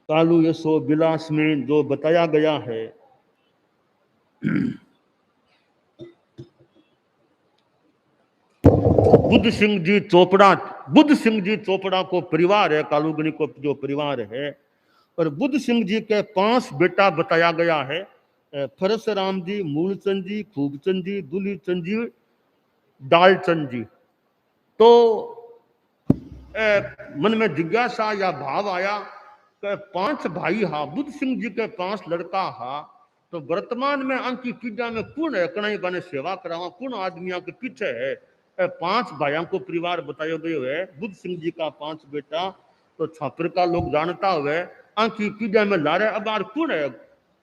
कालू यशो विलास में जो बताया गया है, बुद्ध सिंह जी चोपड़ा को परिवार है, कालूगणी को जो परिवार है, और बुद्ध सिंह जी के 5 बेटा बताया गया है, परशुराम जी, मूलचंद जी, खूबचंद जी, दुलीचंद जी, डालचंद जी। तो मन में जिज्ञासा या भाव आया कि 5 भाई हा, बुद्ध सिंह जी के 5 लड़का हा, तो वर्तमान में अंकी पीढ़िया में कौन है कणाई बने सेवा करावा, कौन आदमियों के पीछे है? 5 भाइयों को परिवार बताया गया है, बुद्ध सिंह जी का 5 बेटा, तो छापर का लोग जानता हुए अंकी पीढ़िया में ला रहे अब यार कौन है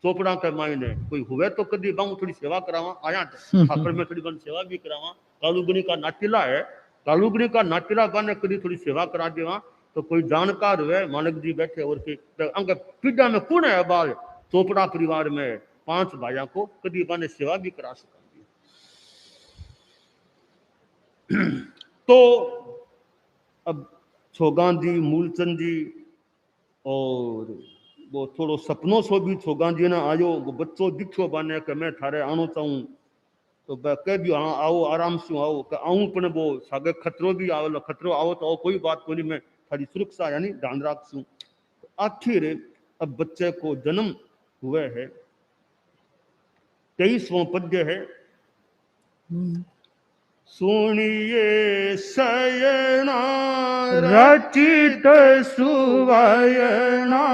चोपड़ा के मायने कोई हुए तो कदी बाऊ थोड़ी सेवा करावा आया छापर में थोड़ी बन सेवा भी करावा। कालूगनी का नाटिला है, कालूगनी का नाटिला बने कदी थोड़ी सेवा करा देवा, तो कोई जानकार हुए मानक जी बैठे और के तो अंग पीढ़िया में कौन है बाल चोपड़ा परिवार में 5 भाइयों को कदी बने सेवा भी करा सका। तो अब छोगान जी, मूलचंद जी और वो थोड़ो सपनों सो भी छोगान जी ने आयो, वो बच्चों दिखो बने कि मैं थारे आनो चाहूँ, तो कह भी हाँ आओ आराम से आओ, आऊँ पण वो सागे खतरो भी आओ, खतरो आओ तो आओ कोई बात कोई, मैं थारी सुरक्षा यानी ध्यान राखसूं। आखिर अब बच्चे को जन्म हुए है, 23वां पद्य है। सुनिए सयना रचित सुवयना,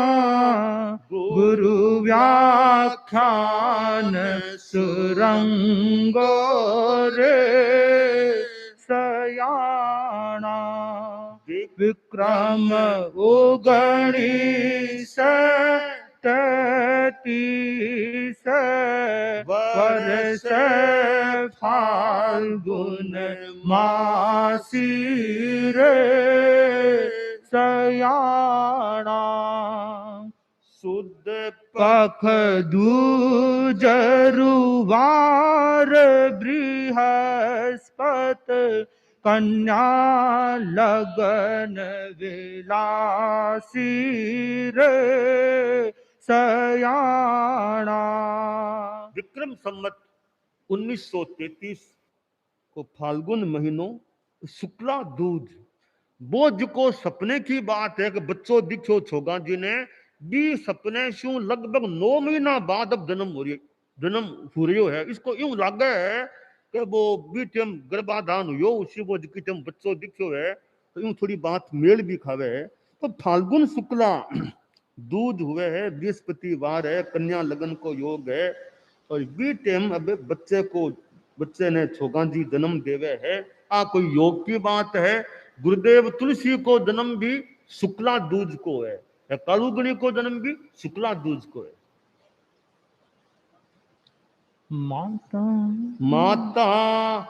गुरु व्याख्यान सुरंगो रे सयाना। विक्रम उगणिस 33 वर्ष फाल्गुन मासी रे सयाना। शुद्ध पख दूजरुवार बृहस्पति कन्या लगन विलासी रे सयाना। विक्रम संवत 1933 को फाल्गुन महीनों शुक्ला दूज, बोझ को सपने की बात है कि बच्चों दिखो छोगा जी ने भी सपने शू लगभग 9 महीना बाद अब जन्म हो रही है। इसको यूं लगे है कि वो बीटम गर्भाधान हुयो उसी वो जिकम बच्चों दिखो है, तो यूं थोड़ी बात मेल भी खावे है। तो फाल्गुन शुक्ला दूज हुए है, बृहस्पतिवार है, कन्या लगन को योग है, और बी टाइम अब बच्चे ने छोगा जी जन्म देवे है। आ कोई योग की बात है? गुरुदेव तुलसी को जन्म भी शुक्ला दूज को है, कालूगणी को जन्म भी शुक्ला दूज को है। माता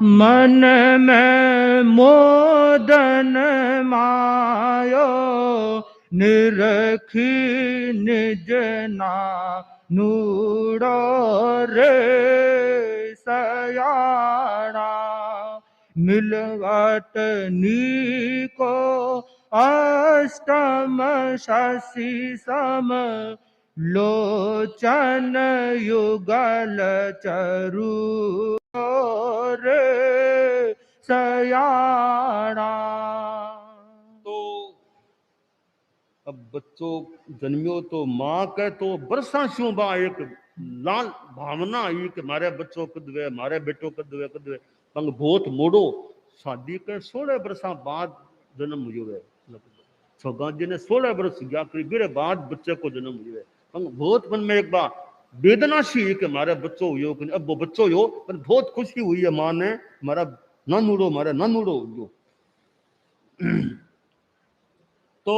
मन में मोदन मायो, निरखी निज नूड़ो रे सयाना। मिलवत नीको अष्टम शशि सम, लोचन युगल चरु रे सयाना। तो अब बच्चों जन्मियो तो माँ के तो बरसा शू बा एक लाल भावना आई कि मारे बच्चों कदवे, मारे बेटो कदवे पंग बहुत मोड़ो शादी के 16 बरसा बाद जन्म हुई है। छोगा जी ने 16 बरस गया करीब बाद बच्चे को जन्म हुई है। पंग बहुत मन में एक बार वेदना सी है कि मारे बच्चों हुई, अब वो बच्चों हो पर बहुत खुशी हुई है माँ ने, मारा मारा ना नूड़ो हुई। तो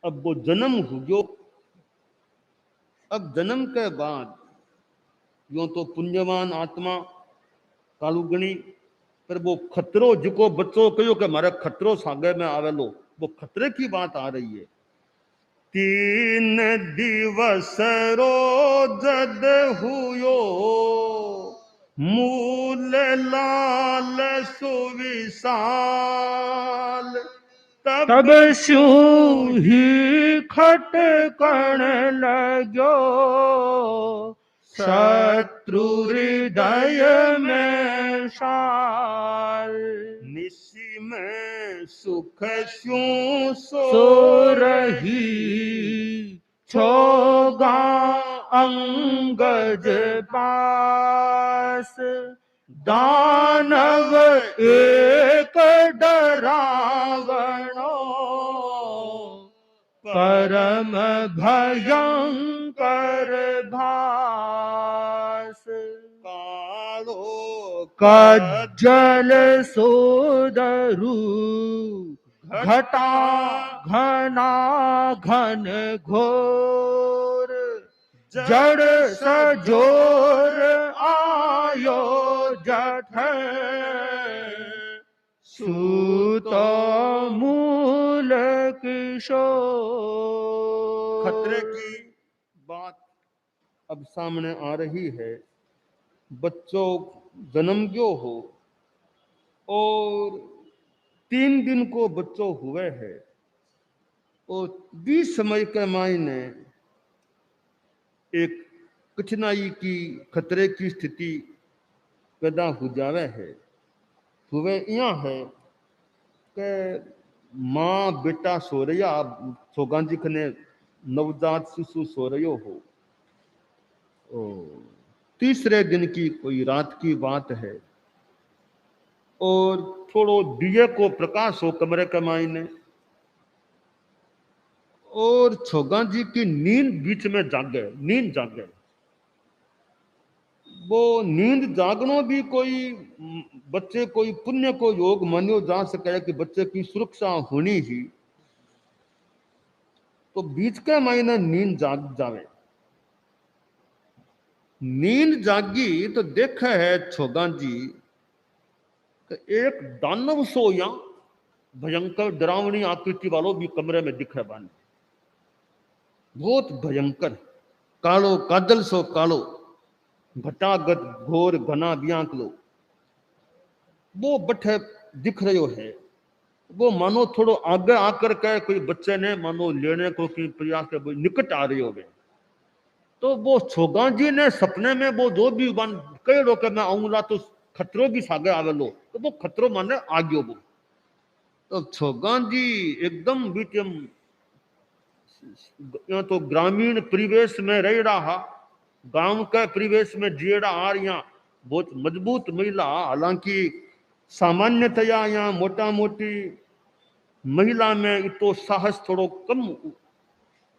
अब वो जन्म हुयो, अब जन्म के बाद यूं तो पुण्यवान आत्मा कालूगणी, पर वो खतरो जिको बच्चों कहो कि मारे खतरो सागे में आवेलो, वो खतरे की बात आ रही है। 3 दिवस रो जद हुयो, मूल लाल सुविशाल, तब स्यू ही खटकण लगो शत्रु हृदय में शाल। निशी में सुख स्यों सो रही छोगा अंगज पास। दानव एक डरावणो परम भयंकर भास। कालो कज्जल सोदरु घटा घना घन घोर। जड़ सजोर आयो जठ सूतो मूल किशोर। खतरे की बात अब सामने आ रही है। बच्चों जन्म क्यों हो और 3 दिन को बच्चों हुए है और 20 समय के मायने एक कठिनाई की खतरे की स्थिति पैदा हो जावे है। हुए यहाँ है कि माँ बेटा सो रहा सोगान जी खने नवजात शिशु सो रहो हो। तीसरे दिन की कोई रात की बात है और थोड़ो दिए को प्रकाश हो कमरे के मायने और छोगा जी की नींद बीच में जागे। वो नींद जागनो भी कोई बच्चे कोई पुण्य को योग मान्यो जा सके कि बच्चे की सुरक्षा होनी ही। तो बीच के महीने नींद जाग जावे। नींद जागी तो देखे है छोगा जी कि एक दानव सोया भयंकर डरावनी आकृति वालों भी कमरे में दिखे बाने। बहुत भयंकर कालो कादल सो कालो घटागत घोर घना ब्यांकलो वो बठे दिख रहो है। वो मानो थोड़ो आगे आकर के कोई बच्चे ने मानो लेने को की प्रयास के निकट आ रही हो गए। तो वो छोगा जी ने सपने में वो जो भी कई रोके मैं आऊंगा तो खतरो भी सागे आवेलो तो वो खतरो माने आ गयो वो। तो छोगा जी एकदम बीचम यहाँ तो ग्रामीण परिवेश में रह रहा गांव के परिवेश में जियड़ा आ रही बहुत मजबूत महिला। हालांकि सामान्यतया यहाँ मोटा मोटी महिला में इतो साहस थोड़ो कम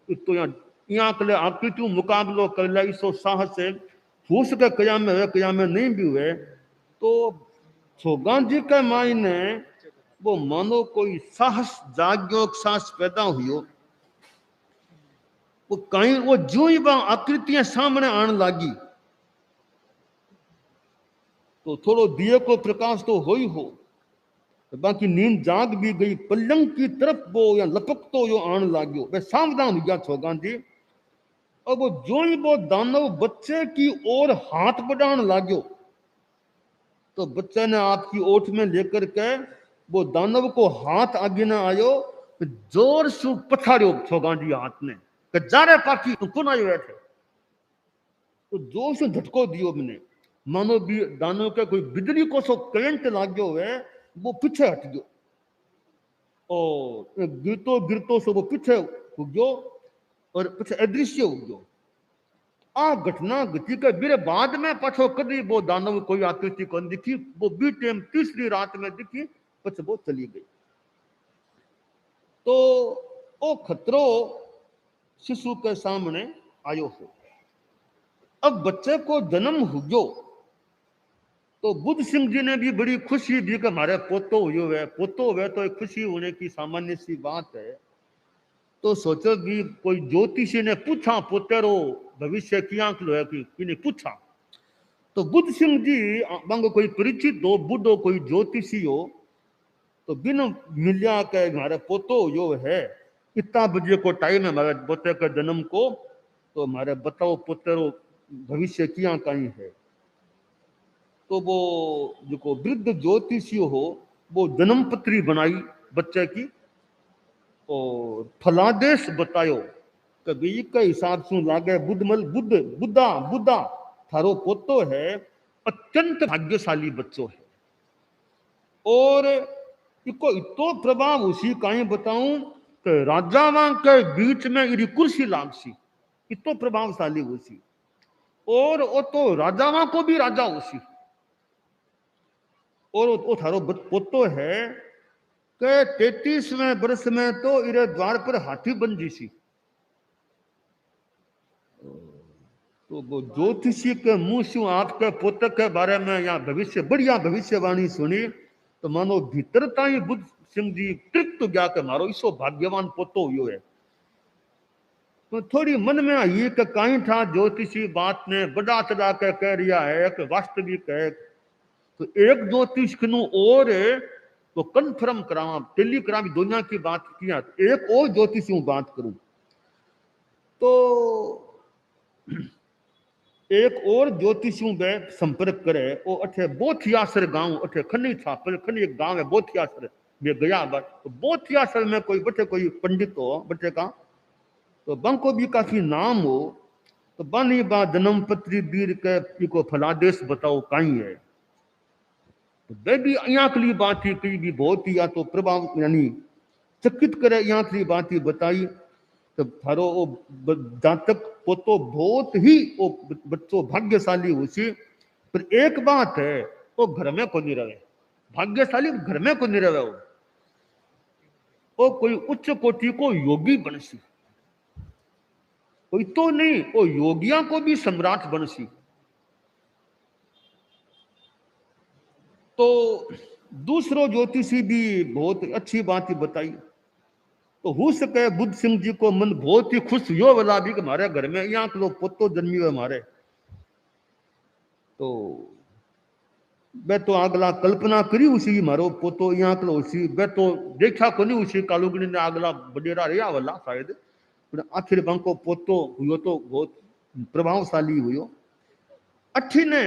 इतो यहाँ के आकृति मुकाबलो कर ले इसो साहस है हो सके कया में नहीं भी हुए। तो छोगा जी के मायने वो मानो कोई साहस जाग्यो साहस पैदा हुई। वो कहीं वो जो ही वह आकृतियां सामने आने लगी तो थोड़ो दिए को प्रकाश तो हो ही हो। बाकी नींद जाग भी गई पलंग की तरफ वो या लपक तो यो आने लाग्यो। वे सावधान हो गया छोगा जी। और वो जो ही वो दानव बच्चे की ओर हाथ बढ़ाने लाग्यो तो बच्चे ने आपकी ओठ में लेकर के वो दानव को हाथ आगे ना आयो जोर से पछाड़ियो छोगा जी हाथ ने कि जा रे पाखी तू कौन आयो बैठे। तो जोर से झटको दियो मैंने मानो भी दानव के कोई बिजली को सो करंट लाग्यो है वो पीछे हट गयो और गिरतो से वो पीछे हो गयो और पीछे अदृश्य हो गयो। आ घटना घटी के मेरे बाद में पछो कभी वो दानव कोई आकृति कौन दिखी। वो बी टाइम तीसरी रात में दिखी पछ वो चली गई। तो वो खतरो शिशु के सामने आयो हो। अब बच्चे को जन्म हो गयो तो बुद्ध सिंह जी ने भी बड़ी खुशी दी कि हमारे पोतो हुए तो एक खुशी होने की सामान्य सी बात है। तो सोचो भी कोई ज्योतिषी ने पूछा पोतेरो भविष्य की आंख लो है कि पूछा तो बुद्ध सिंह जी बंग कोई परिचित हो बुद्धो कोई ज्योतिषी हो तो बिन मिलिया के हमारे पोतो यो है इतना बजे को टाइम है हमारे पोते के जन्म को तो हमारे बताओ पोतेरो भविष्य की आंख आई है। तो वो जो वृद्ध ज्योतिषी हो वो जन्म पत्री बनाई बच्चे की और फलादेश बतायो कि भाई के हिसाब से लागे बुद्धमल बुद्ध बुद्धा बुद्धा थारो पोतो है अत्यंत भाग्यशाली बच्चो है। और इको इतो प्रभाव उसी कहीं बताऊं कि राजावा के बीच में इरी कुर्सी लागसी, इतो प्रभावशाली उसी। और वो तो राजावा को भी राजा उसी। और वो थारो पोतो है के 33वें वर्ष में तो इरे द्वार पर हाथी बन जीसी। तो वो ज्योतिषी के मुंह से आपके पोते के बारे में या भविष्य बढ़िया भविष्यवाणी सुनी तो मानो भीतर ताई बुद्ध सिंह जी तृप्त गया के मारो इसो भाग्यवान पोतो हुयो है। तो थोड़ी मन में आई कि कहीं था ज्योतिषी बात ने बड़ा चढ़ा के कह रिया है कि वास्तविक है। तो एक ज्योतिष खनु और तो कन्फर्म करावा टेली करा दुनिया की बात किया। एक और ज्योतिष बात करूं तो एक और ज्योतिषों में संपर्क करे वो अठे बोथियासर गांव अठे खनी था पर खनी एक गांव है बोथियासर में गया बार तो बोथियासर में कोई बटे कोई पंडित हो बटे का तो बंको भी काफी नाम हो तो बानी बा जन्म पत्री बीर के को फलादेश बताओ कहीं है तो वे भी आखिरी बात ही कई भी बहुत ही या तो प्रभाव यानी चकित करे आखिरी बात ही बताई तो थारो वो जातक पोतो बहुत ही वो बच्चों भाग्यशाली उसी। पर एक बात है वो घर में को नहीं रहे भाग्यशाली घर में को नहीं रहे वो कोई उच्च कोटि को योगी बनसी कोई तो नहीं वो योगिया को भी सम्राट बनसी। तो दूसरो ज्योतिषी भी बहुत अच्छी बात ही बताई तो हो सके बुद्ध सिंह जी को मन बहुत ही खुश यो वाला भी कि हमारे घर में यहाँ लोग पोतो जन्मी हुए हमारे तो वे तो अगला कल्पना करी उसी मारो पोतो यहाँ कलो उसी वे तो देखा को नहीं उसी कालुगनी ने अगला बडेरा रहा वाला शायद आखिर बंको पोतो हुयो तो बहुत प्रभावशाली हुयो। अठी ने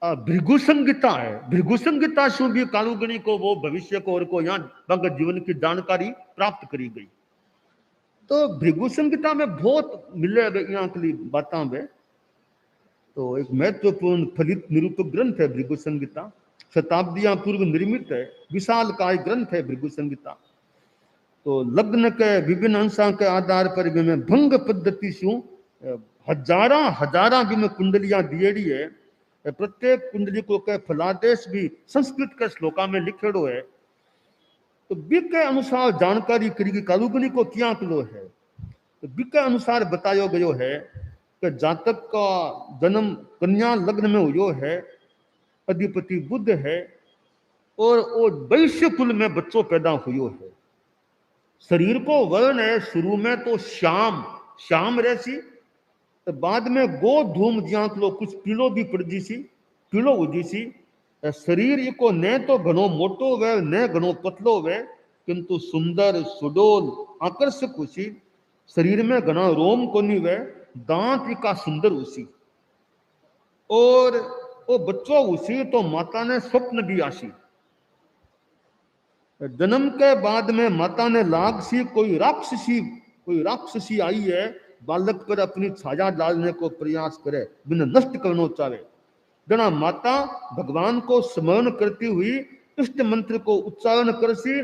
भृगु संगीता है भृगु संगीता शु भी कालुगणी को वो भविष्य को और को यहाँ भगत जीवन की जानकारी प्राप्त करी गई। तो भृगु संगीता में बहुत मिले यहाँ की बातें में तो एक महत्वपूर्ण फलित निरूपक ग्रंथ है भृगु संगीता शताब्दियां पूर्व निर्मित है विशाल काय ग्रंथ है भृगु संगीता। तो लग्न के विभिन्न अंशों के आधार पर भी में भंग पद्धति से हजारा भी में कुंडलियां दिएड़ी है प्रत्येक कुंडली को के फलादेश भी संस्कृत के श्लोका में लिखेड़ो है। तो बिक के अनुसार जानकारी करी कालुगनी को क्या किलो है तो बिक के अनुसार बतायो गयो है कि जातक का जन्म कन्या लग्न में हुयो है अधिपति बुध है और वो वैश्य कुल में बच्चों पैदा हुयो है। शरीर को वर्ण है शुरू में तो श्याम रहसी तो बाद में गो धूम ज्यांत लो कुछ पीलो भी पड़ जीसी पीलो हो जीसी। शरीर को न तो घणो मोटो वे न घणो पतलो वे किंतु सुंदर सुडोल आकर्षक उसी। शरीर में घना रोम कोनी वे दांत का सुंदर उसी। और वो बच्चों उसी तो माता ने स्वप्न भी आसी जन्म के बाद में माता ने लाग सी कोई राक्षसी आई है बालक पर अपनी छाया डालने को प्रयास करे बिना नष्ट करना चाहे जना माता भगवान को स्मरण करती हुई इष्ट मंत्र को उच्चारण करसी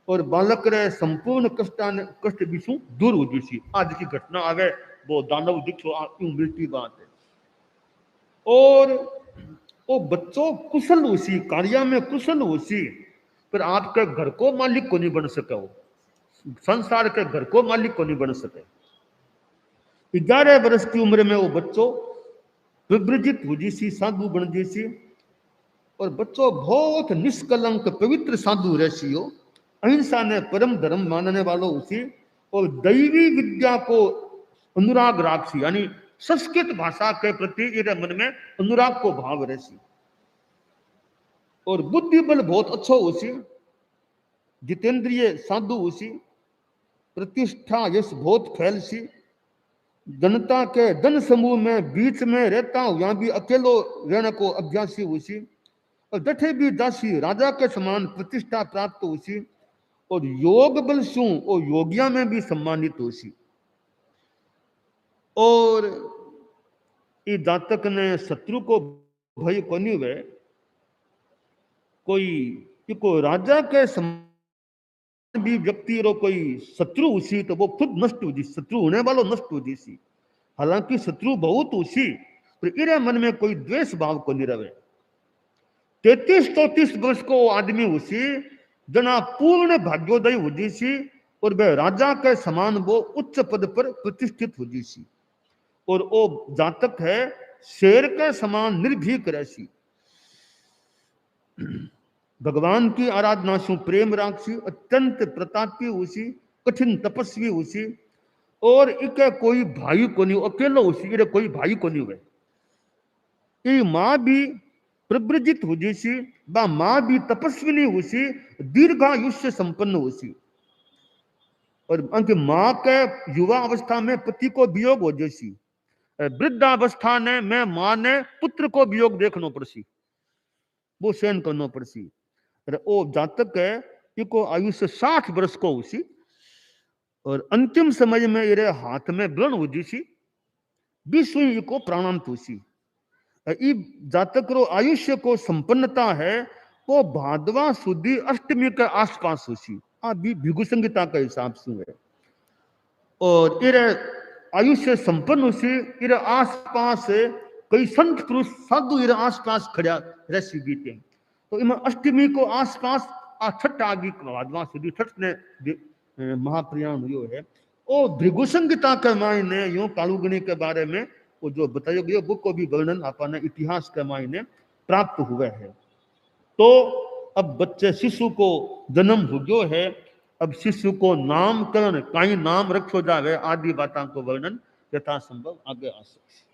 और बालक रे संपूर्ण कष्ट विषु दूर हो जीसी। आज की घटना आवे वो दानव दिखो मिलती बात है। और वो बच्चों कुशल उसी कार्य में कुशल उसी पर आपके घर को मालिक को नहीं बन सके वो संसार के घर को मालिक को नहीं बन सके। 11 वर्ष की उम्र में वो बच्चों विभ्रजित हो जीसी साधु बन जीसी और बच्चों बहुत निष्कलंक पवित्र साधु रहसी हो अहिंसा ने परम धर्म मानने वालों उसी और दैवी विद्या को अनुराग राखसी यानी संस्कृत भाषा के प्रति इनके मन में अनुराग को भाव रहसी और बुद्धि बल बहुत अच्छो उसी जितेंद्रिय साधु उसी प्रतिष्ठा यश बहुत फैलसी जनता के धन समूह में बीच में रहता हूं यहाँ भी अकेलो रहने को अभ्यासी उसी और जठे भी दासी राजा के समान प्रतिष्ठा प्राप्त उसी और योग बल शू और योगिया में भी सम्मानित हो सी। और ये जातक ने शत्रु को भय कोनी वे कोई राजा के समान भी व्यक्ति रो कोई शत्रु उसी तो वो खुद नष्ट हो जी, शत्रु होने वालों नष्ट हो जी सी। हालांकि शत्रु बहुत उसी पर इरे मन में कोई द्वेष भाव को नहीं रहे। 33-34 वर्ष को आदमी उसी जना पूर्ण भाग्योदय हो जी सी और वह राजा के समान वो उच्च पद पर प्रतिष्ठित हो जी सी। और वो जातक है शेर के समान निर्भीक रहसी, भगवान की आराधना सु प्रेम राखसी, अत्यंत प्रतापी उसी, कठिन तपस्वी उसी और इके कोई भाई को नहीं, अकेलो उसी, इरे कोई भाई को नहीं हुए। ये माँ भी प्रव्रजित हो जैसी, बा माँ भी तपस्विनी उसी, दीर्घायुष्य संपन्न उसी। और अंक माँ के युवा अवस्था में पति को वियोग हो जैसी, वृद्धावस्था ने में माँ ने पुत्र को वियोग देखनो पड़सी, वो सहन करनो पड़सी। ओ जातक है इको आयुष्य 60 वर्ष को उसी और अंतिम समय में इरे हाथ में व्रण हो जैसी, विश्व इको प्राणांत उसी। ई जातक रो आयुष्य को संपन्नता है वो भादवा सुदी अष्टमी के आसपास होसी, आ भी भिगु संहिता के हिसाब से है। और इरे आयुष्य संपन्न होसी, इरे आसपास कई संत पुरुष साधु इरे आसपास खड़ा रह सी बीते। तो इमा अष्टमी को आसपास आ छठ आगी भादवा सुदी छठ ने महाप्रयाण हुयो है। ओ भृगु संहिता के मायने यूं कालुगनी के बारे में वो जो बताया गया वो को भी वर्णन अपने इतिहास के मायने प्राप्त हुए है। तो अब बच्चे शिशु को जन्म हो गयो है, अब शिशु को नामकरण कई नाम रखो जावे आदि बातों को वर्णन यथासंभव आगे आ सकते।